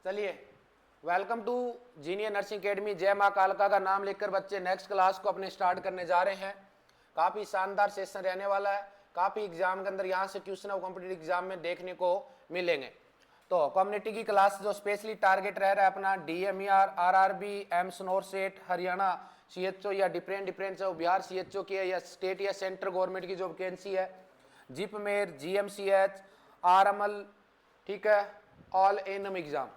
चलिए, welcome to जीनियर nursing academy. जय माँ कालका का नाम लेकर बच्चे नेक्स्ट क्लास को अपने स्टार्ट करने जा रहे हैं। काफ़ी शानदार सेशन रहने वाला है। काफ़ी एग्जाम के अंदर यहाँ से क्वेश्चन और कॉम्पिटिटिव एग्जाम में देखने को मिलेंगे। तो कम्युनिटी की क्लास जो स्पेशली टारगेट रह रहा है अपना DMER, RRB, AIIMS NORCET, Haryana CHO या डिफरेंट जो बिहार CHO की है या स्टेट या सेंट्रल गवर्नमेंट की जो वैकेंसी है, जिपमेर, GMCH, RML, ठीक है, ऑल एनम एग्जाम,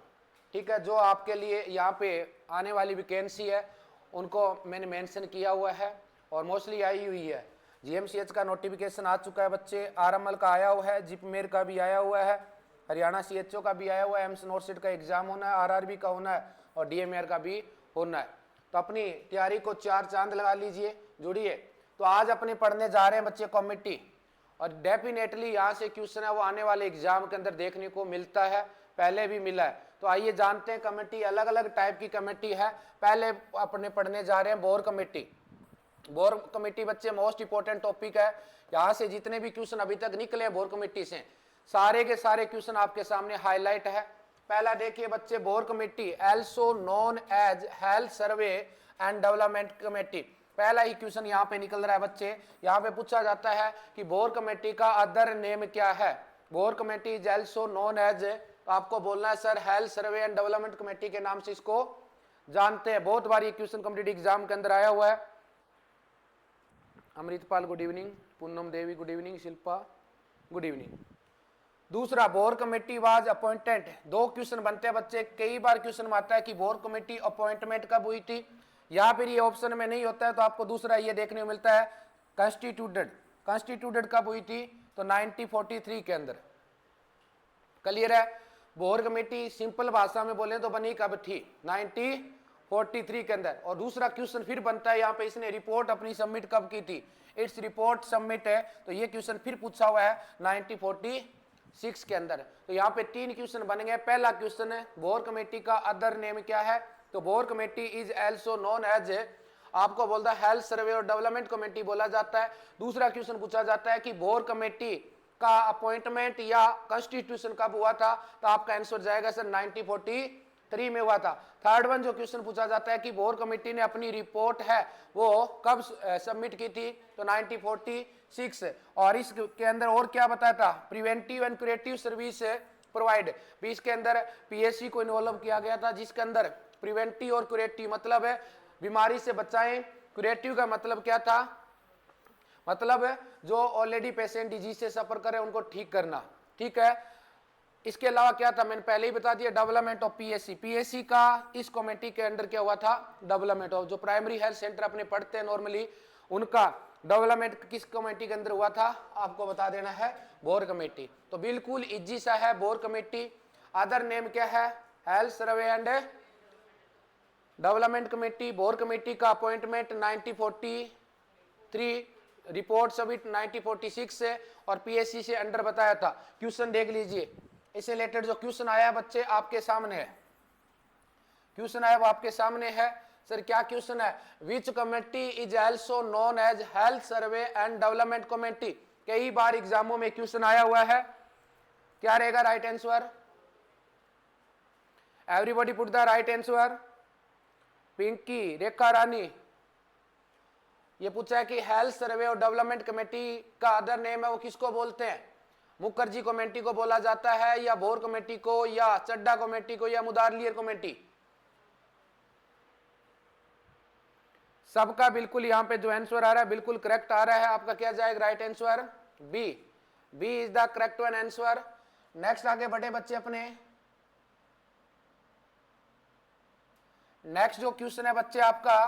ठीक है, जो आपके लिए यहाँ पे आने वाली वैकेंसी है उनको मैंने मेंशन किया हुआ है और मोस्टली आई हुई है। GMCH का नोटिफिकेशन आ चुका है बच्चे, RML का आया हुआ है, जिपमेर का भी आया हुआ है, हरियाणा CHO का भी आया हुआ है, एम्स नॉरसेट का एग्जाम होना है, RRB का होना है और DMER का भी होना है। तो अपनी तैयारी को चार चांद लगा लीजिए, जुड़िए। तो आज अपने पढ़ने जा रहे हैं बच्चे कॉमिटी, और डेफिनेटली यहाँ से क्वेश्चन है वो आने वाले एग्जाम के अंदर देखने को मिलता है, पहले भी मिला है। तो आइए जानते हैं कमेटी, अलग अलग टाइप की कमेटी है। पहले अपने पढ़ने जा रहे हैं बोर कमेटी। बोर कमेटी बच्चे मोस्ट इंपोर्टेंट टॉपिक है। यहाँ से जितने भी क्वेश्चन अभी तक निकले हैं बोर कमेटी से, सारे के सारे क्वेश्चन आपके सामने हाईलाइट है। पहला देखिए बच्चे, Bhore committee also known as health survey and development committee. पहला ही क्वेश्चन यहाँ पे निकल रहा है बच्चे। यहाँ पे पूछा जाता है कि बोर कमेटी का अदर नेम क्या है। Bhore committee is also known as, आपको बोलना है sir health survey and development committee के नाम से इसको जानते हैं। बहुत बार ये क्वेश्चन कॉम्पिटिटिव एग्जाम के अंदर आया हुआ है। Amritpal good evening, Poonam Devi good evening, Shilpa good evening. दूसरा, बोर कमेटी वाज अपॉइंटेड। दो क्वेश्चन बनते हैं बच्चे, कई बार क्वेश्चन में आता है कि बोर कमेटी अपॉइंटमेंट कब हुई थी, या फिर ये ऑप्शन में नहीं होता है तो आपको दूसरा ये देखने को मिलता है कॉन्स्टिट्यूटेड। कॉन्स्टिट्यूटेड कब हुई थी, तो 1943 के अंदर। क्लियर है। बोर कमेटी सिंपल भाषा में बोले तो बनी कब थी, 1943 के अंदर। और दूसरा क्वेश्चन फिर बनता है यहाँ पे, इसने रिपोर्ट अपनी सबमिट कब की थी, इट्स रिपोर्ट सबमिट है, तो ये क्वेश्चन फिर पूछा हुआ है 1946 के अंदर। तो यहाँ पे तीन क्वेश्चन बन गए। पहला क्वेश्चन है बोर कमेटी का अदर नेम क्या है, तो Bhore committee is also known as, आपको बोलता है हेल्थ सर्वे और डेवलपमेंट कमेटी बोला जाता है। दूसरा क्वेश्चन पूछा जाता है कि बोर कमेटी का अपॉइंटमेंट या कॉन्स्टिट्यूशन कब हुआ था, तो आपका आंसर जाएगा सर 1943 में हुआ था। थर्ड वन जो क्वेश्चन पूछा जाता है कि बोर कमेटी ने अपनी रिपोर्ट है वो कब सबमिट की थी, तो 1946। और इसके अंदर और क्या बताया था, preventive and curative service provide, भी इसके अंदर PSC को इन्वॉल्व किया गया था, जिसके अंदर प्रिवेंटिव और क्यूरेटिव मतलब है बीमारी से बचाएं, क्यूरेटिव का मतलब क्या था, मतलब जो ऑलरेडी पेशेंट डिजीज से सफर करे उनको ठीक करना, ठीक है। इसके अलावा क्या था, मैंने पहले ही बता दिया, डेवलपमेंट ऑफ PSC का इस कमेटी के अंदर क्या हुआ था, डेवलपमेंट ऑफ, जो प्राइमरी हेल्थ सेंटर अपने पढ़ते हैं नॉर्मली, उनका डेवलपमेंट किस कमेटी के अंदर हुआ था, आपको बता देना है बोर कमेटी। तो बिल्कुल इजी सा है बोर कमेटी। अदर नेम क्या है, health survey and development committee. Bore committee का अपॉइंटमेंट 1943, रिपोर्ट सबमिट 1946 से, और PSC से अंडर बताया था। क्वेश्चन देख लीजिए, इससे रिलेटेड जो क्वेश्चन आया बच्चे आपके सामने है, क्वेश्चन आया वो आपके सामने है। सर क्या क्वेश्चन है, which committee is also known as health survey and development committee. कई बार एग्जामों में क्वेश्चन आया हुआ है, क्या रहेगा right answer, everybody put the right answer. Pinky, Rekha Rani, ये पूछा है कि हेल्थ सर्वे और डेवलपमेंट कमेटी का अदर नेम है वो किसको बोलते हैं, मुखर्जी कमेटी को बोला जाता है, या बोर कमेटी को, या चड्डा कमेटी को, या मुदारलियर कमेटी। सबका बिल्कुल यहां पे जो आंसर आ रहा है बिल्कुल करेक्ट आ रहा है। आपका क्या जाएगा right answer, B is the correct one answer. Next आगे बढ़े बच्चे अपने। नेक्स्ट जो क्वेश्चन है बच्चे आपका,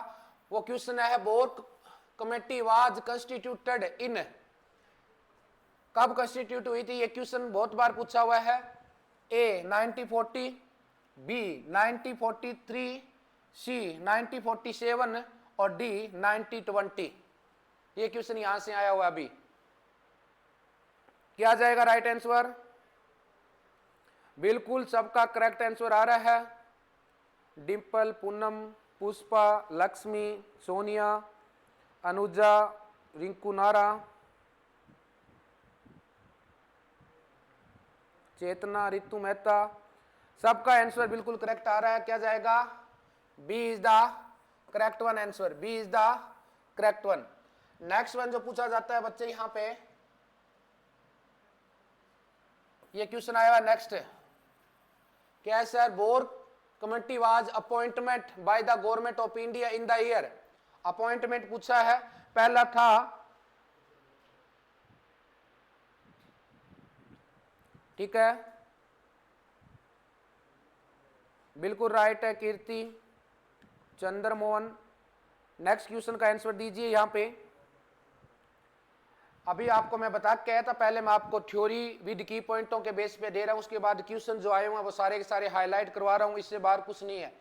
वो क्वेश्चन है बोर कमेटी वाज कंस्टिट्यूटेड इन, कब कंस्टिट्यूट हुई थी, ये क्वेश्चन बहुत बार पूछा हुआ है। A 1940, B 1943, C 1947 और D 1920। ये क्वेश्चन यहां से आया हुआ अभी, क्या जाएगा राइट आंसर, बिल्कुल सबका करेक्ट आंसर आ रहा है। डिंपल, पूनम, पुष्पा, लक्ष्मी, सोनिया, अनुजा, रिंकू नारा, चेतना, रितु मेहता, सबका आंसर बिल्कुल करेक्ट आ रहा है, क्या जाएगा, B is the correct one answer, B is the correct one. Next one जो पूछा जाता है बच्चे यहां पे, ये क्वेश्चन आया हुआ नेक्स्ट, क्या है sir, bore committee was appointment by the government of India in the year, appointment पूछा है, पहला था, ठीक है, बिल्कुल राइट है कीर्ति चंद्रमोहन। नेक्स्ट क्वेश्चन का आंसर दीजिए यहां पे। अभी आपको मैं बता क्या था, पहले मैं आपको थ्योरी विद की पॉइंटों के बेस पे दे रहा हूं, उसके बाद क्वेश्चन जो आए हुए हैं वो सारे के सारे हाईलाइट करवा रहा हूं, इससे बाहर कुछ नहीं है,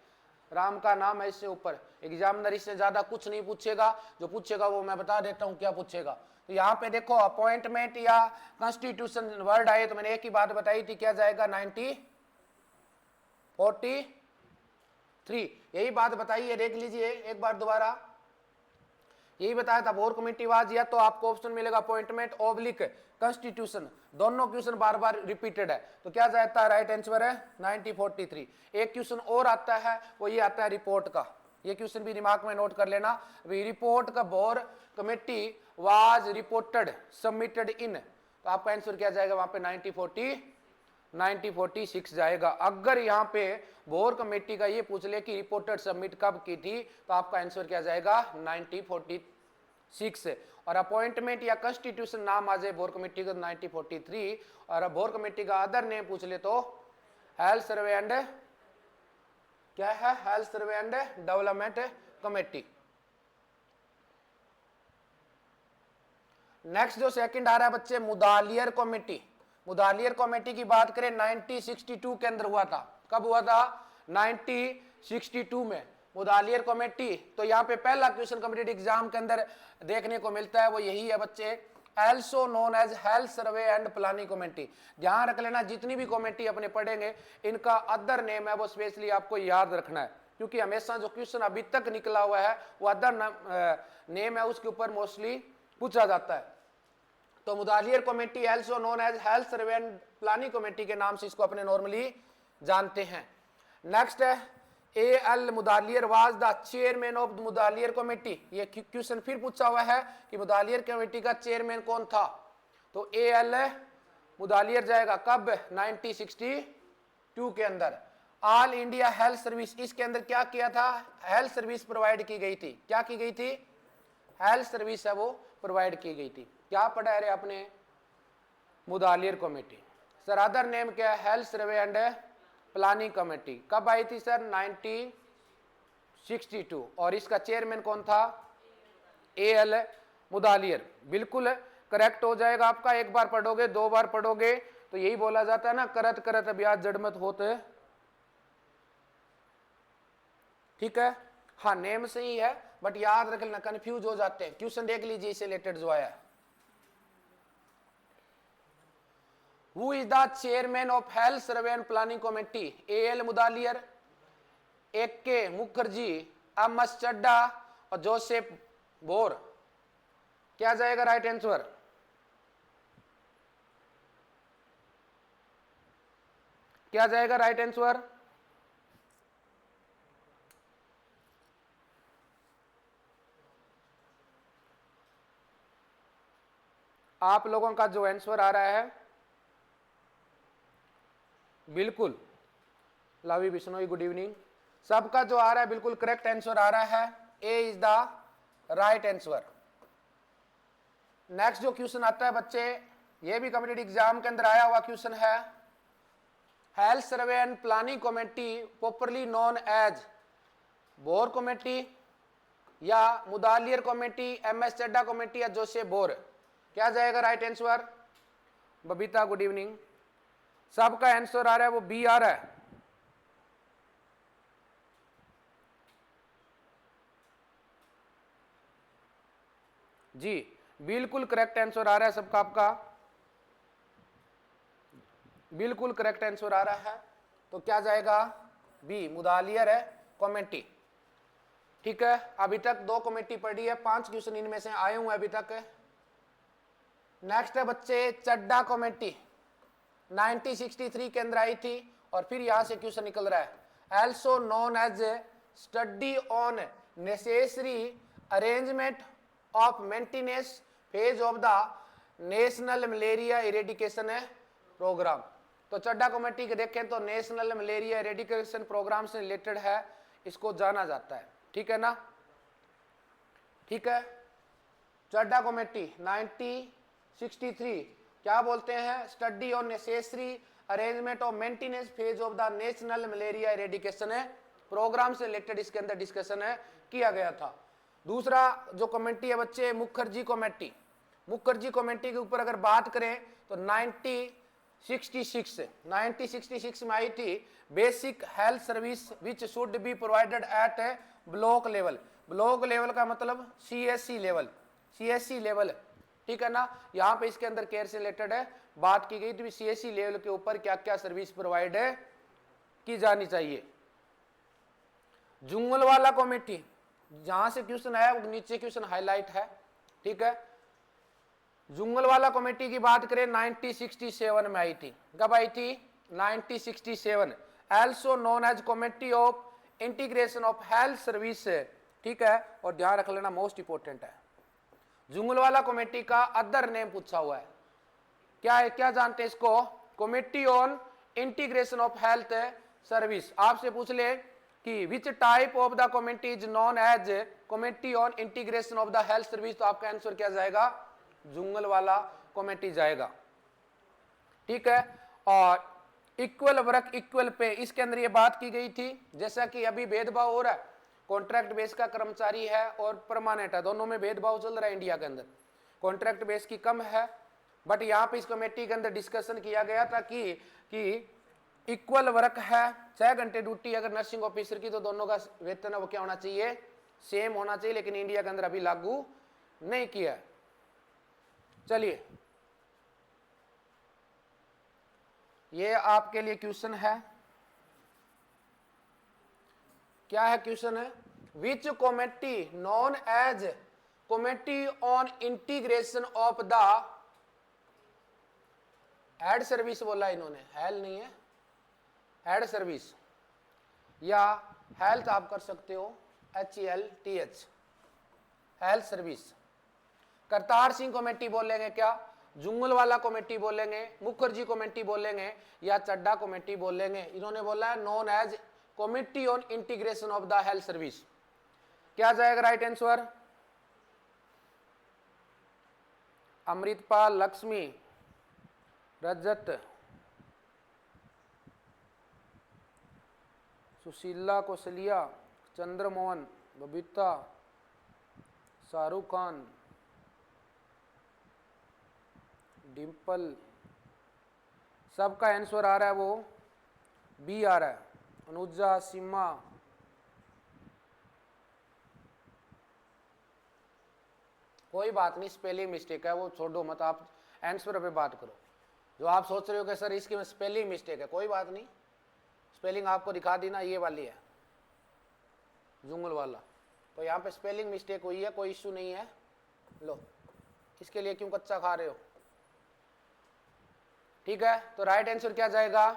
राम का नाम है इससे ऊपर, एग्जामिनर इससे ज्यादा कुछ नहीं पूछेगा, जो पूछेगा वो मैं बता देता हूं क्या पूछेगा। तो यहाँ पे देखो अपॉइंटमेंट या कॉन्स्टिट्यूशन वर्ड आए तो मैंने एक ही बात बताई थी, क्या जाएगा 1943, यही बात बताई है, देख लीजिए एक बार दोबारा, यही बताया था बोर कमेटी वाज, या तो आपको ऑप्शन मिलेगा अपॉइंटमेंट ओब्लिक कॉन्स्टिट्यूशन, दोनों क्वेश्चन बार बार रिपीटेड है, तो क्या जाता है राइट आंसर है 1943। एक क्वेश्चन और आता है, वो ये आता है रिपोर्ट का, ये क्वेश्चन भी दिमाग में नोट कर लेना, रिपोर्ट का bore committee was reported submitted in, तो आपका आंसर क्या जाएगा वहां पे 1946 जाएगा। अगर यहाँ पे बोर कमेटी का ये पूछ ले कि रिपोर्टेड सबमिट कब की थी, तो आपका आंसर क्या जाएगा 1946, और अपॉइंटमेंट या कॉन्स्टिट्यूशन नाम आ जाए बोर कमेटी का 1943, और बोर कमेटी का अदर नेम पूछ ले तो हेल्थ सर्वे एंड, क्या है, health survey and development committee. Next जो सेकंड आ रहा है बच्चे, मुदालियर कमेटी, मुदालियर कमेटी की बात करें 1962 के अंदर हुआ था, कब हुआ था 1962 में मुदालियर कमेटी। तो यहाँ पे पहला क्वेश्चन कॉम्पिटिटिव एग्जाम के अंदर देखने को मिलता है, वो यही है बच्चे, also known as health survey and planning committee. ध्यान रख लेना, जितनी भी कमेटी अपने पढ़ेंगे इनका अदर नेम है वो स्पेशली आपको याद रखना है, क्योंकि हमेशा जो क्वेश्चन अभी तक निकला हुआ है वो अदर नेम है उसके ऊपर मोस्टली पूछा जाता है। तो Mudaliar committee also known as health survey and planning committee के नाम से इसको अपने नॉर्मली जानते हैं। नेक्स्ट है AL. Mudaliar was the chairman of the Mudaliar committee, ये क्वेश्चन फिर पूछा हुआ है कि मुदालियर कमेटी का चेयरमैन कौन था, तो ए.एल. मुदालियर जाएगा कब 1962 के अंदर। ऑल इंडिया हेल्थ सर्विस, इसके अंदर क्या किया था, हेल्थ सर्विस प्रोवाइड की गई थी, क्या की गई थी, हेल्थ सर्विस है वो प्रोवाइड की गई थी। क्या पढ़ा है आपने, Mudaliar committee. Sir other name क्या है, health survey and planning committee, कब आई थी सर 1962, और इसका चेयरमैन कौन था, ए.एल. मुदालियर। बिल्कुल करेक्ट हो जाएगा आपका, एक बार पढ़ोगे दो बार पढ़ोगे तो यही बोला जाता है ना, करत करत अभ्यास जड़मत होते, ठीक है, हाँ नेम से ही है बट याद रख लेना, कंफ्यूज हो जाते हैं। क्वेश्चन देख लीजिए इससे रिलेटेड जो आया, Who is the chairman of Health Survey and Planning Committee? A.L. Mudaliar, A.K. Mukherjee, M S. Chadha और जोसेफ बोर। क्या जाएगा राइट आंसर, क्या जाएगा राइट आंसर, आप लोगों का जो आंसर आ रहा है बिल्कुल, लवी बिश्नोई गुड इवनिंग, सबका जो आ रहा है बिल्कुल करेक्ट आंसर आ रहा है, A is the right answer. Next जो क्वेश्चन आता है बच्चे, ये भी कॉम्पिटिटिव एग्जाम के अंदर आया हुआ क्वेश्चन है, health survey and planning committee popularly known as Bhore committee या Mudaliar committee, M S. Chadha committee या जोसेफ बोर, क्या जाएगा right answer, Babita good evening, सबका आंसर आ रहा है वो बी आ रहा है, जी बिल्कुल करेक्ट आंसर आ रहा है सबका, आपका बिल्कुल करेक्ट आंसर आ रहा है, तो क्या जाएगा बी मुदालियर है कमेटी, ठीक है। अभी तक 2 कमेटी पढ़ी है, 5 क्वेश्चन इनमें से आए हुए अभी तक। नेक्स्ट है बच्चे चड्डा कमेटी, 1963 के अंदर आई थी। और फिर यहां से क्वेश्चन निकल रहा है, also known as study on necessary arrangement of maintenance phase of the national malaria eradication program। तो चड्डा कमेटी के देखें तो नेशनल मलेरिया एरेडिकेशन प्रोग्राम से रिलेटेड है, इसको जाना जाता है। ठीक है ना, ठीक है। चड्डा कमेटी 1963 क्या बोलते हैं, study on necessary arrangement of maintenance phase of the national malaria eradication programme से रिलेटेड इसके अंदर डिस्कशन किया गया था। दूसरा जो कमेटी है बच्चे, मुखर्जी कमेटी। मुखर्जी कमेटी के ऊपर अगर बात करें तो 1966 में आई थी, basic health service which should be provided at block level. Block level का मतलब सीएससी लेवल, सीएससी लेवल, ठीक है ना। यहाँ पे इसके अंदर केयर से रिलेटेड है बात की गई थी, सीएससी लेवल के ऊपर क्या क्या सर्विस प्रोवाइड की जानी चाहिए। जुंगलवाला कमेटी, जहां से क्वेश्चन आया वो नीचे क्वेश्चन हाईलाइट है, ठीक है। जुंगलवाला कमेटी की बात करें 1967 में आई थी। कब आई थी, 1967। also known as committee of integration of health service, ठीक है। और ध्यान रख लेना मोस्ट इंपोर्टेंट है, जुंगलवाला कमेटी का अदर नेम पूछा हुआ है, क्या है, क्या जानते हैं इसको, committee on integration of health service. आपसे पूछ ले कि which type of the committee is known as committee on integration of the health service, तो आपका आंसर क्या जाएगा, जुंगलवाला कमेटी जाएगा, ठीक है। और इक्वल वर्क इक्वल पे, इसके अंदर ये बात की गई थी, जैसा कि अभी भेदभाव हो रहा है, कॉन्ट्रैक्ट बेस का कर्मचारी है और परमानेंट है, दोनों में भेदभाव चल रहा है इंडिया के अंदर। कॉन्ट्रैक्ट बेस की कम है, बट यहाँ पे इस कमेटी के अंदर डिस्कशन किया गया था कि इक्वल वर्क है, 6 घंटे ड्यूटी अगर नर्सिंग ऑफिसर की, तो दोनों का वेतन वो क्या होना चाहिए, सेम होना चाहिए, लेकिन इंडिया के अंदर अभी लागू नहीं किया। चलिए, ये आपके लिए क्वेश्चन है, क्या है क्वेश्चन है, which committee known as committee on integration of the head service, बोला इन्होंने, हेल नहीं है, हेड सर्विस या हेल्थ आप कर सकते हो, HELTH, health service. Kartar Singh committee बोलेंगे क्या, जुंगलवाला कमेटी बोलेंगे, मुखर्जी कमेटी बोलेंगे, या चड्डा कमेटी बोलेंगे। इन्होंने बोला है known as committee on integration of the health service. क्या जाएगा राइट आंसर, अमृतपाल, लक्ष्मी, रजत, सुशीला, कौशलिया, चंद्रमोहन, बबीता, शाहरुख खान, डिम्पल, सबका आंसर आ रहा है वो बी आ रहा है, अनुजा, सीमा, कोई बात नहीं, स्पेलिंग मिस्टेक है, वो छोड़ो मत, आप आंसर पे बात करो। जो आप सोच रहे हो कि सर इसकी में स्पेलिंग मिस्टेक है, कोई बात नहीं, स्पेलिंग आपको दिखा दी ना, ये वाली है जुंगलवाला, तो यहाँ पे स्पेलिंग मिस्टेक हुई है, कोई इश्यू नहीं है। लो, इसके लिए क्यों कच्चा खा रहे हो, ठीक है। तो राइट आंसर क्या जाएगा,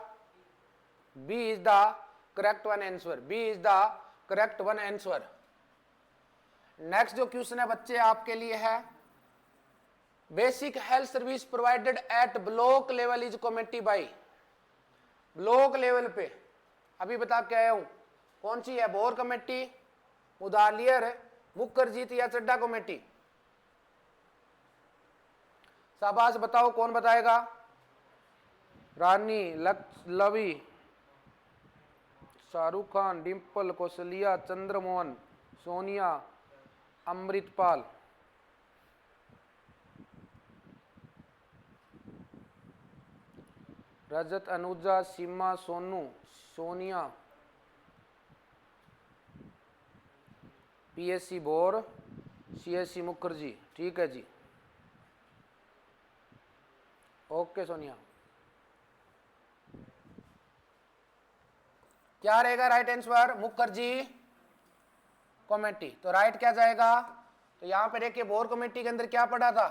B is the correct one answer, B is the correct one answer. Next जो क्वेश्चन है बच्चे आपके लिए है, basic health service provided at block level is committee by. Block level पे अभी बता के आया हूं, कौन सी है, बोर कमेटी, मुदालियर, मुखर्जी या चड्डा कमेटी, शाबाश बताओ कौन बताएगा, रानी, लवी, शाहरुख खान, डिम्पल, कौशलिया, चंद्रमोहन, सोनिया, अमृतपाल। रजत, अनुजा, सीमा, सोनू, सोनिया, PSC बोर, CSC मुखर्जी, ठीक है जी, ओके सोनिया। क्या रहेगा राइट आंसर, मुखर्जी कमेटी। तो राइट क्या जाएगा, तो यहां पे देखिए बोर कमेटी के अंदर क्या पढ़ा था,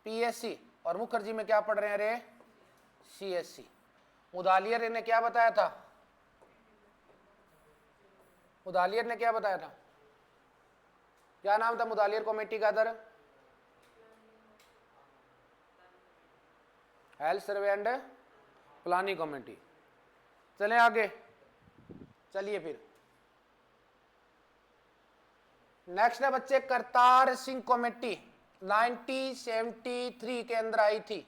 PSC, और मुखर्जी में क्या पढ़ रहे हैं रे, CSC। मुदालियर ने क्या बताया था? मुदालियर ने क्या बताया था? क्या नाम था मुदालियर कमेटी का? Other health survey and planning committee. चलें आगे, चलिए फिर नेक्स्ट है बच्चे करतार सिंह कमेटी 1973 के अंदर आई थी,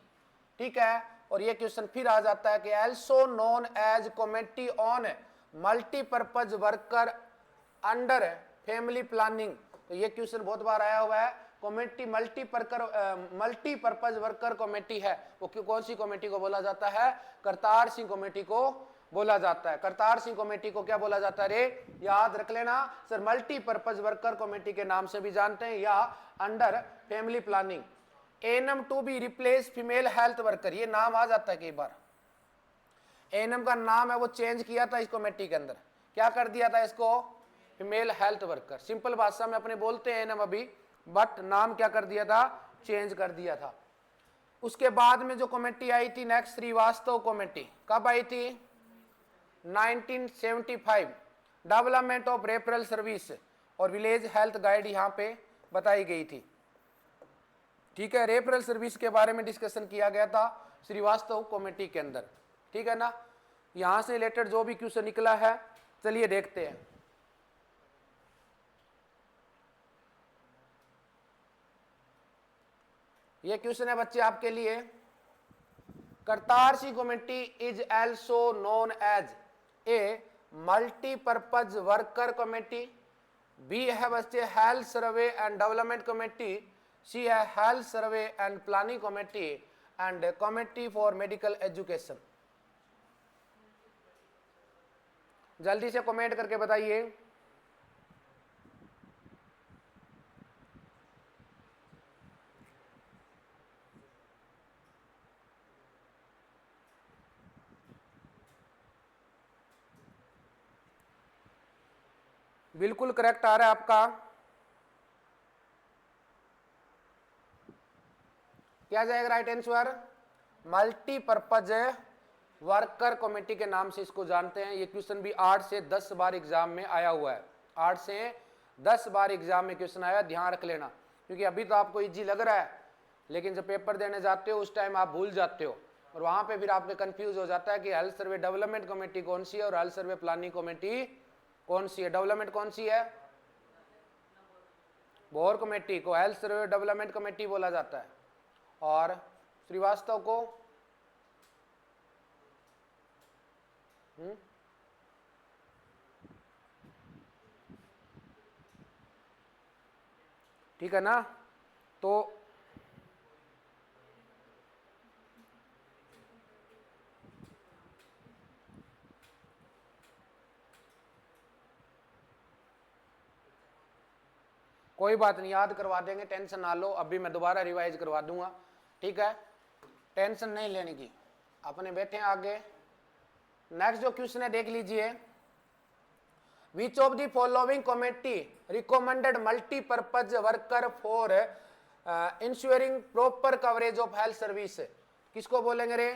ठीक है। और ये क्वेश्चन फिर आ जाता है कि also known as committee on multipurpose worker under family planning. तो ये क्वेश्चन बहुत बार आया हुआ है। कमेटी मल्टीपर्पज वर्कर कमेटी है, वो कौन सी कमेटी को बोला जाता है? करतार सिंह कमेटी को बोला जाता है। करतार सिंह कमेटी को क्या बोला जाता है रे? याद रख लेना सर, मल्टीपर्पज वर्कर कमेटी के नाम से भी जानते हैं या under family planning. ANM to be replace female health worker, ये नाम आ जाता है कई बार। एनएम का नाम है वो चेंज किया था इस कमेटी के अंदर, क्या कर दिया था इसको? Female health worker. सिंपल भाषा में अपने बोलते हैं एनएम अभी, बट नाम क्या कर दिया था? चेंज कर दिया था। उसके बाद में जो कमेटी आई थी नेक्स्ट, श्रीवास्तव कमेटी, कब आई थी? 1975। डेवलपमेंट ऑफ रेफरल सर्विस और विलेज हेल्थ गाइड यहाँ पे बताई गई थी, ठीक है। रेफरल सर्विस के बारे में डिस्कशन किया गया था श्रीवास्तव कमेटी के अंदर, ठीक है ना। यहां से रिलेटेड जो भी क्वेश्चन निकला है, चलिए देखते हैं। ये क्वेश्चन है बच्चे आपके लिए, Kartar Singh committee is also known as a multipurpose worker committee. B है बच्चे health survey and development committee. C है health survey and planning committee and committee for medical education. जल्दी से कमेंट करके बताइए। बिल्कुल करेक्ट आ रहा है आपका। क्या जाएगा right answer? Multipurpose worker committee के नाम से इसको जानते हैं। ये क्वेश्चन भी 8 से 10 बार एग्जाम में आया हुआ है। 8 से 10 बार एग्जाम में क्वेश्चन आया, ध्यान रख लेना, क्योंकि अभी तो आपको इजी लग रहा है, लेकिन जब पेपर देने जाते हो उस टाइम आप भूल जाते हो, और वहां पे फिर आपके कंफ्यूज हो जाता है कि हेल्थ सर्वे डेवलपमेंट कमेटी कौन सी है और हेल्थ सर्वे प्लानिंग कमेटी कौन सी है। डेवलपमेंट कौन सी है? बोर कमेटी को हेल्थ सर्वे डेवलपमेंट कमेटी बोला जाता है, और श्रीवास्तव को ठीक है ना। तो कोई बात नहीं, याद करवा देंगे, टेंशन ना लो। अभी मैं दोबारा रिवाइज करवा दूंगा, ठीक है, टेंशन नहीं लेने की। अपने बैठे हैं आगे। नेक्स्ट जो क्वेश्चन है देख लीजिए। Which of the following committee recommended multipurpose worker for ensuring proper coverage of health service? किसको बोलेंगे रे?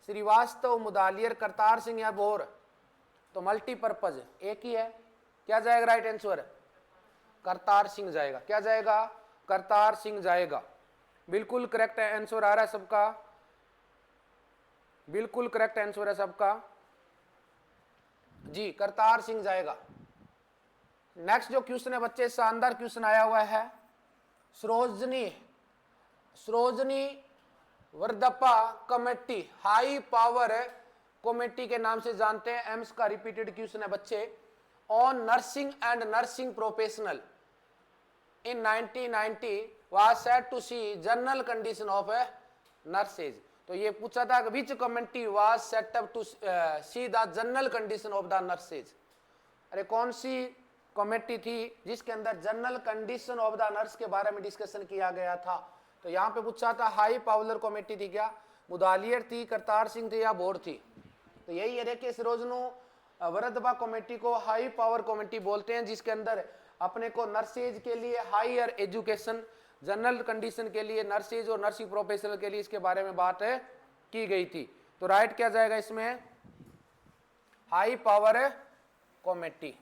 श्रीवास्तव, मुदालियर, करतार सिंह या बोर? तो मल्टीपर्पज एक ही है, क्या जाएगा राइट आंसर? करतार सिंह जाएगा। क्या जाएगा? करतार सिंह जाएगा। बिल्कुल करेक्ट आंसर आ रहा है सबका, बिल्कुल करेक्ट आंसर है सबका जी, करतार सिंह जाएगा। नेक्स्ट जो क्वेश्चन है बच्चे, शानदार क्वेश्चन आया हुआ है। Sarojini Varadappan committee high power committee के नाम से जानते हैं। एम्स का रिपीटेड क्वेश्चन है बच्चे। On nursing and nursing professional in 1990 was said to see general condition of nurses। तो ये पूछा था which committee was set up to see the general condition of the nurses। अरे कौन सी कमेटी थी जिसके अंदर general condition of the nurse के बारे में डिस्कशन किया गया था? तो यहाँ पे पूछा था हाई पावर कमेटी थी क्या? मुदालियर थी, करतार सिंह थी या बोर थी? तो यही है, देखिए सरोजनो वर्दपा कमेटी को हाई पावर कमेटी बोलते हैं, जिसके अंदर अपने को नर्सेज के लिए हायर एजुकेशन, जनरल कंडीशन के लिए नर्सेज और नर्सिंग प्रोफेशनल के लिए इसके बारे में बात की गई थी। तो राइट क्या जाएगा इसमें, हाई पावर कमेटी।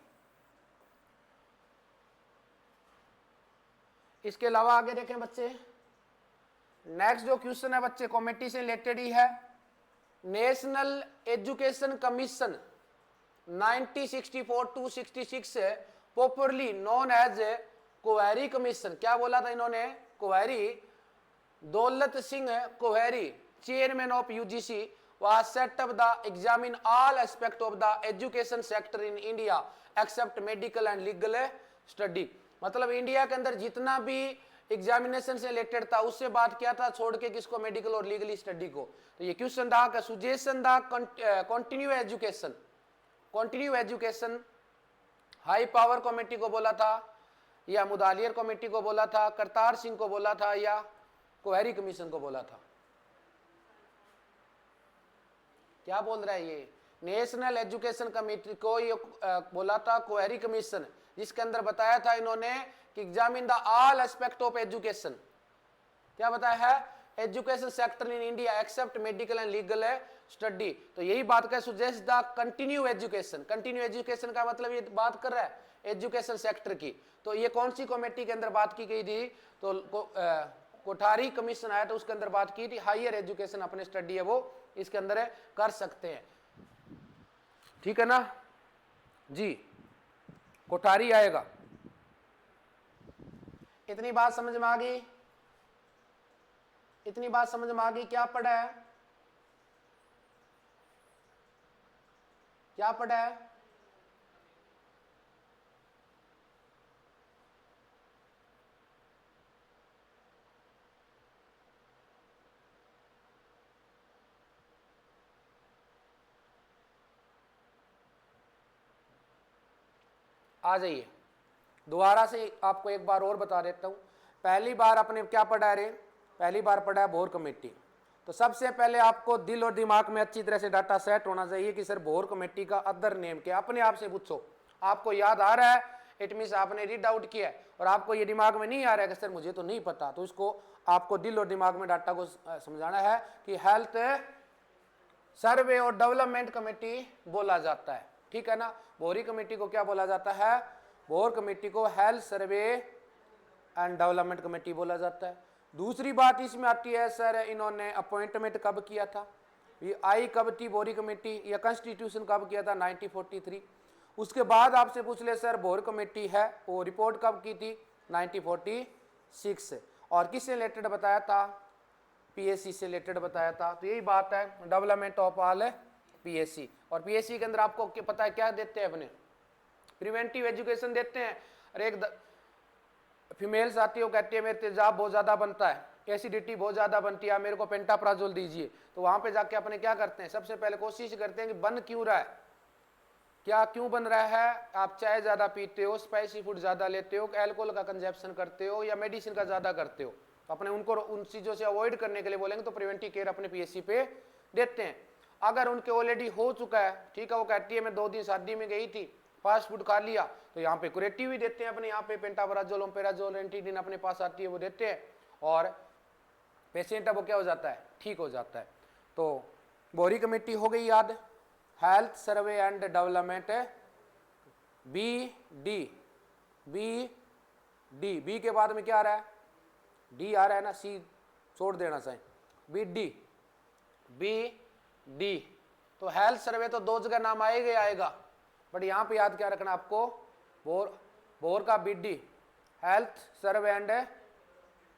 इसके अलावा आगे देखें बच्चे, नेक्स्ट जो क्वेश्चन है बच्चे कमेटी से रिलेटेड ही है। National education commission 1964 to 66 popularly known as Kothari commission. क्या बोला था इन्होंने, Kothari, Daulat Singh Kothari, chairman of UGC, was set up the examine all aspect of the education sector in India except medical and legal study। मतलब India के अंदर जितना भी एग्जामिनेशन से रिलेटेड था उससे बात किया था, छोड़ के किसको, मेडिकल और लीगल स्टडी को। तो ये क्वेश्चन था suggestion the continue education high power committee को बोला था, या मुदालियर कमेटी को बोला था, करतार सिंह को बोला था, या कोहरी कमीशन को बोला था। क्या बोल रहा है ये, नेशनल एजुकेशन कमेटी को ये बोला था कोहरी कमीशन, जिसके अंदर बताया था इन्होंने कि examine the all aspect of education. क्या बताया है, education sector in India accept medical and legal study. तो यही बात कर suggest the continue education. Continue education का मतलब ये बात कर रहा है एजुकेशन सेक्टर की। तो ये कौन सी कमेटी के अंदर बात की गई थी, तो कोठारी कमीशन आया तो उसके अंदर बात की थी हायर एजुकेशन अपने स्टडी है वो इसके अंदर कर सकते हैं, ठीक है ना जी, कोठारी आएगा। इतनी बात समझ में आ गई, इतनी बात समझ में आ गई। क्या पढ़ा है, क्या पढ़ा है, आ जाइए। दोबारा से आपको एक बार और बता देता हूं। पहली बार आपने क्या पढ़ा रे, पहली बार पढ़ा है भोर कमेटी। तो सबसे पहले आपको दिल और दिमाग में अच्छी तरह से डाटा सेट होना चाहिए कि सर भोर कमेटी का अदर नेम क्या। अपने आप से पूछो, आपको याद आ रहा है इट मीन्स आपने रीड आउट किया है, और आपको ये दिमाग में नहीं आ रहा है कि सर मुझे तो नहीं पता, तो इसको आपको दिल और दिमाग में डाटा को समझाना है कि हेल्थ सर्वे और डेवलपमेंट कमेटी बोला जाता है, ठीक है ना। भोरी कमेटी को क्या बोला जाता है, भोर कमेटी को health survey and development committee बोला जाता है। दूसरी बात इसमें आती है सर इन्होंने अपॉइंटमेंट कब किया था, ये आई कब थी भोरी कमेटी, या कॉन्स्टिट्यूशन कब किया था 1943। उसके बाद आपसे पूछ ले सर भोर कमेटी है वो रिपोर्ट कब की थी 1946, और किससे रिलेटेड बताया था, पीएससी से रिलेटेड बताया था। तो यही बात है डेवलपमेंट ऑफ ऑल पीएससी। और पीएससी के अंदर आपको पता है क्या देते हैं, अपने प्रिवेंटिव एजुकेशन देते हैं। और एक फीमेल्स आती है वो कहती है मेरे तेजाब बहुत ज़्यादा बनता है, एसिडिटी बहुत ज़्यादा बनती है, मेरे को पेंटाप्राजोल दीजिए। तो वहाँ पे जाके अपने क्या करते हैं, सबसे पहले कोशिश करते हैं कि बन क्यों रहा है, क्या क्यों बन रहा है। आप चाय ज़्यादा पीते हो, स्पाइसी फूड ज़्यादा लेते हो, अल्कोहल का कंजप्शन करते हो, या मेडिसिन का ज़्यादा करते हो। अपने उनको उन चीज़ों से अवॉइड करने के लिए बोलेंगे तो प्रिवेंटिव केयर अपने पीएससी पे देते हैं। अगर उनके ऑलरेडी हो चुका है, ठीक है, वो कहती है मैं 2 दिन शादी में गई थी, फास्ट फूड खा लिया, तो यहाँ पे कुरेटिव भी देते हैं अपने, यहाँ पे पेंटाबराजोल, ओम्पेराजोल, एंटीडिन अपने पास आती है वो देते हैं, और पेशेंट अब वो क्या हो जाता है, ठीक हो जाता है। तो भोरी कमेटी हो गई याद, health survey and development B के बाद में क्या आ रहा है, डी आ रहा है ना, सी छोड़ देना चाहिए, बी डी। तो हेल्थ सर्वे तो 2 जगह नाम आएगा आएगा, बट यहां पे याद क्या रखना आपको, बोर का B D, health survey and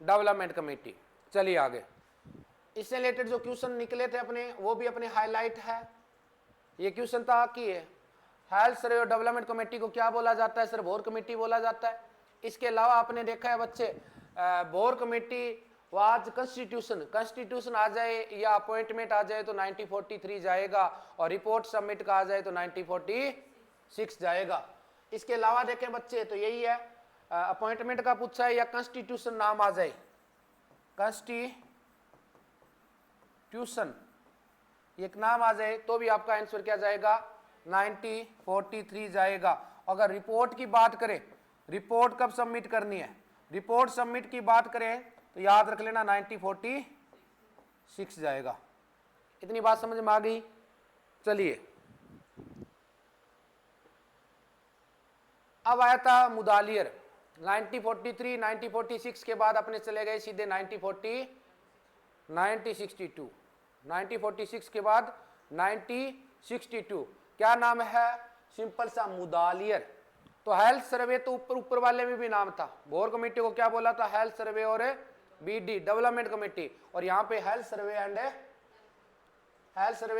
development committee. चलिए आगे, इससे रिलेटेड जो क्वेश्चन निकले थे अपने वो भी अपने हाईलाइट है। ये क्वेश्चन था कि हेल्थ सर्वे और डेवलपमेंट कमेटी को क्या बोला जाता है, सर भोर कमेटी बोला जाता है। इसके अलावा आपने देखा है बच्चे भोर कमेटी वाज कॉन्स्टिट्यूशन आ जाए या अपॉइंटमेंट आ जाए तो 1943 जाएगा, और रिपोर्ट सबमिट का आ जाए तो 1946 जाएगा। इसके अलावा देखें बच्चे तो यही है, अपॉइंटमेंट का पूछा है या कॉन्स्टिट्यूशन नाम आ जाए, कॉन्स्टिट्यूशन एक नाम आ जाए तो भी आपका आंसर क्या जाएगा 1943 जाएगा। अगर रिपोर्ट की बात करें, रिपोर्ट कब सबमिट करनी है, रिपोर्ट सबमिट की बात करें तो याद रख लेना 1946 जाएगा। इतनी बात समझ में आ गई। चलिए अब आया था मुदालियर 1943, 1946 के बाद अपने चले गए सीधे 1962, 1946 के बाद 1962। क्या नाम है? सिंपल सा मुदालियर। तो हेल्थ सर्वे तो ऊपर ऊपर वाले में भी नाम था। बोर कमेटी को क्या बोला था? हेल्थ सर्वे और बीडी डेवलपमेंट कमेटी। और यहाँ पे हेल्थ सर्वे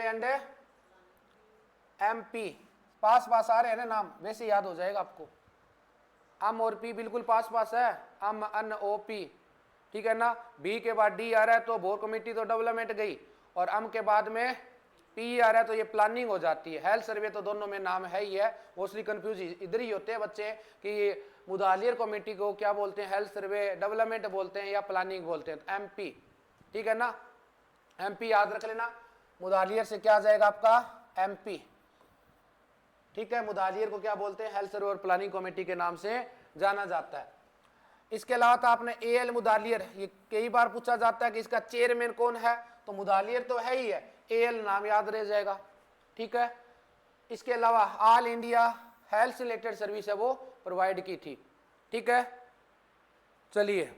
एंड एमपी पास पास आ रहे हैं ना नाम, वैसे याद हो जाएगा आपको। अम और पी बिल्कुल पास पास है, अम अन ओ पी, ठीक है ना। बी के बाद डी आ रहा है तो बोर कमेटी तो डेवलपमेंट गई, और अम के बाद में पी आ रहा है तो ये प्लानिंग हो जाती है। हेल्थ सर्वे तो दोनों में नाम है ही है, मोस्टली कंफ्यूज इधर ही होते हैं बच्चे कि मुदालियर कमेटी को क्या बोलते हैं, हेल्थ सर्वे डेवलपमेंट बोलते हैं या प्लानिंग बोलते हैं। एम पी, ठीक है ना, एम पी याद रख लेना। मुदालियर से क्या आ जाएगा आपका? एम पी, ठीक है। मुदालियर को क्या बोलते हैं? हेल्थ सर्वे और प्लानिंग कमेटी के नाम से जाना जाता है। इसके अलावा तो आपने एएल मुदालियर, ये कई बार पूछा जाता है कि इसका चेयरमैन कौन है, तो मुदालियर तो है ही है, एएल नाम याद रह जाएगा, ठीक है। इसके अलावा all India health related service है वो प्रोवाइड की थी, ठीक है। चलिए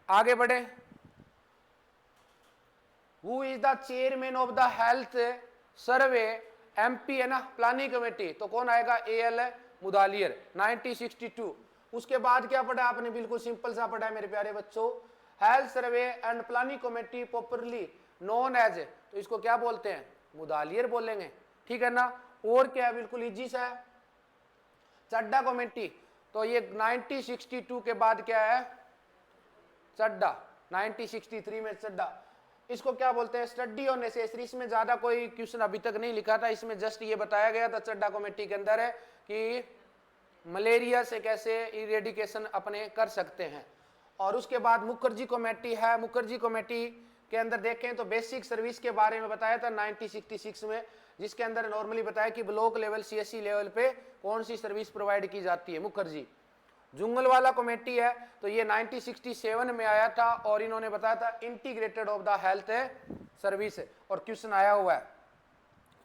आगे बढ़े। Who is the chairman of the health survey? MP है ना, प्लानिंग कमेटी, तो कौन आएगा? एएल मुदालियर 1962। उसके बाद क्या पढ़ा आपने? बिल्कुल सिंपल सा पढ़ा है मेरे प्यारे बच्चों, health survey and planning committee popularly known as, तो इसको क्या बोलते हैं? मुदालियर बोलेंगे, ठीक है ना। और क्या है? बिल्कुल इजी सा है, चड्डा कमेटी। तो ये 1962 के बाद क्या है? चड्डा, 1963 में चड्डा। इसको क्या बोलते हैं? Study on necessary. इसमें ज्यादा कोई क्वेश्चन अभी तक नहीं लिखा था, इसमें जस्ट ये बताया गया था चड्डा कमेटी के अंदर है कि मलेरिया से कैसे इरेडिकेशन अपने कर सकते हैं। और उसके बाद मुखर्जी कमेटी है। मुखर्जी कमेटी के अंदर देखें तो बेसिक सर्विस के बारे में बताया था 1966 में, जिसके अंदर नॉर्मली बताया कि ब्लॉक लेवल सीएससी लेवल पे कौन सी सर्विस प्रोवाइड की जाती है। मुखर्जी जुंगलवाला कमेटी है, तो ये 1967 में आया था, और इन्होंने बताया था integrated of the health service, और क्वेश्चन आया हुआ है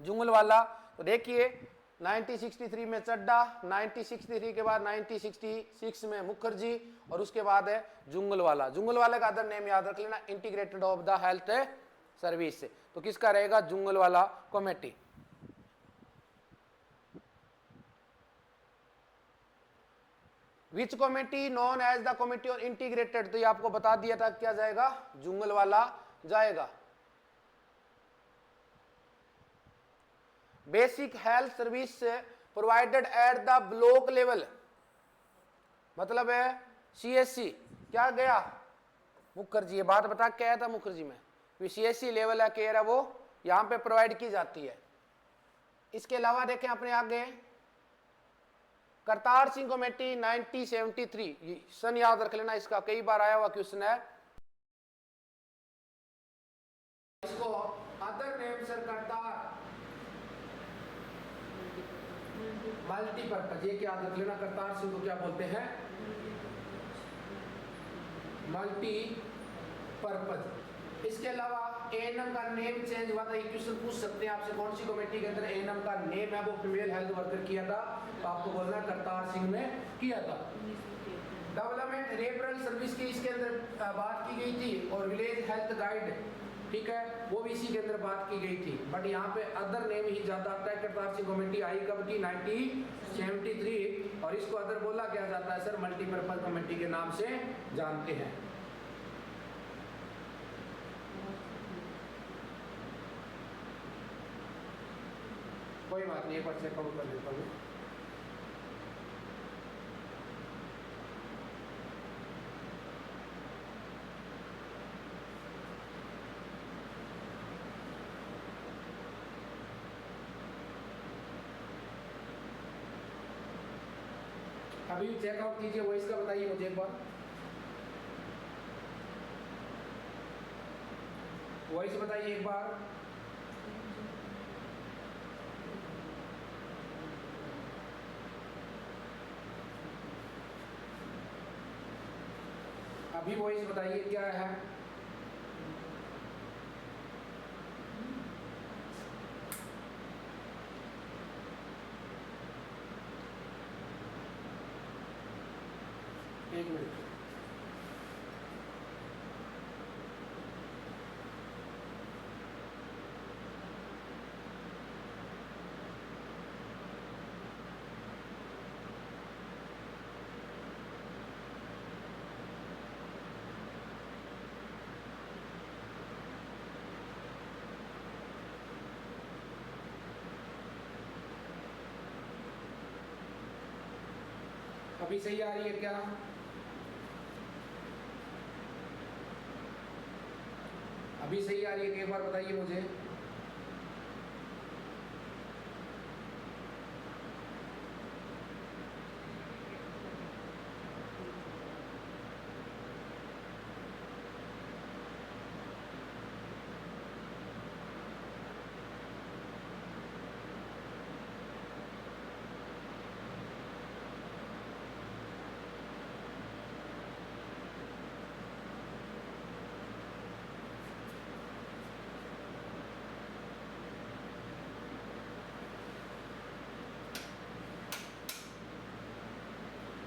जुंगलवाला। तो देखिए 1963 में चड्डा, 1963 के बाद 1966 में मुखर्जी, और उसके बाद है जुंगलवाला। जुंगलवाला का अदर नेम याद रख लेना, integrated of the health service. तो किसका रहेगा? Jungalwalla committee. Which committee known as the committee on integrated, तो ये आपको बता दिया था क्या जाएगा? जुंगलवाला जाएगा। Basic health service provided at the block level, मतलब है सीएससी, क्या गया? मुखर्जी। ये बात बता क्या था मुखर्जी में? सीएससी लेवल है केयर है वो यहां पे प्रोवाइड की जाती है। इसके अलावा देखें अपने आगे करतार सिंह कमेटी 1973, सन याद रख लेना, इसका कई बार आया हुआ क्वेश्चन है। इसको other name sir Kartar multipurpose, ये क्या याद रख लेना, करतार सिंह को क्या बोलते हैं? मल्टीपर्पज। इसके अलावा एएनएम का नेम चेंज हुआ था, ये क्वेश्चन पूछ सकते हैं आपसे, कौन सी कमेटी के अंदर एएनएम का नेम है वो फीमेल हेल्थ वर्कर किया था, तो आपको बोलना है करतार सिंह ने किया था। डेवलपमेंट रेफरल सर्विस की इसके अंदर बात की गई थी, और विलेज हेल्थ गाइड, ठीक है, वो भी इसी के अंदर बात की गई थी, बट यहाँ पे अदर नेम ही ज्यादा आता है। करतार सिंह कमेटी आई कब थी? 1973, और इसको अदर बोला क्या जाता है सर? मल्टीपर्पज कमेटी के नाम से जानते हैं। कोई बात नहीं, एक बार चेकआउट कर लेता हूँ। अभी चेकआउट कीजिए, वॉइस का बताइए मुझे एक बार, वॉइस बताइए एक बार। अभी वॉइस बताइए क्या है? एक मिनट। अभी सही आ रही है क्या? अभी सही आ रही है कि एक बार बताइए मुझे।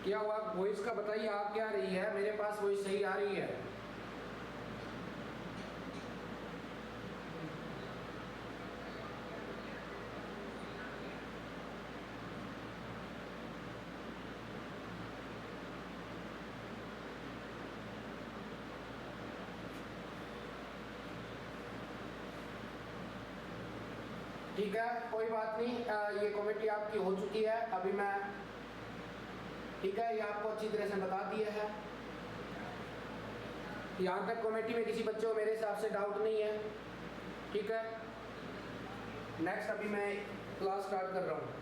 क्या हुआ वॉइस का बताइए, आप क्या आ रही है? मेरे पास वॉइस सही आ रही है। ठीक है, कोई बात नहीं, ये कमेटी आपकी हो चुकी है। अभी मैं, ठीक है, ये आपको अच्छी तरह से बता दिया है। यहाँ तक कमेटी में किसी बच्चे को मेरे हिसाब से डाउट नहीं है। ठीक है, नेक्स्ट अभी मैं क्लास स्टार्ट कर रहा हूँ।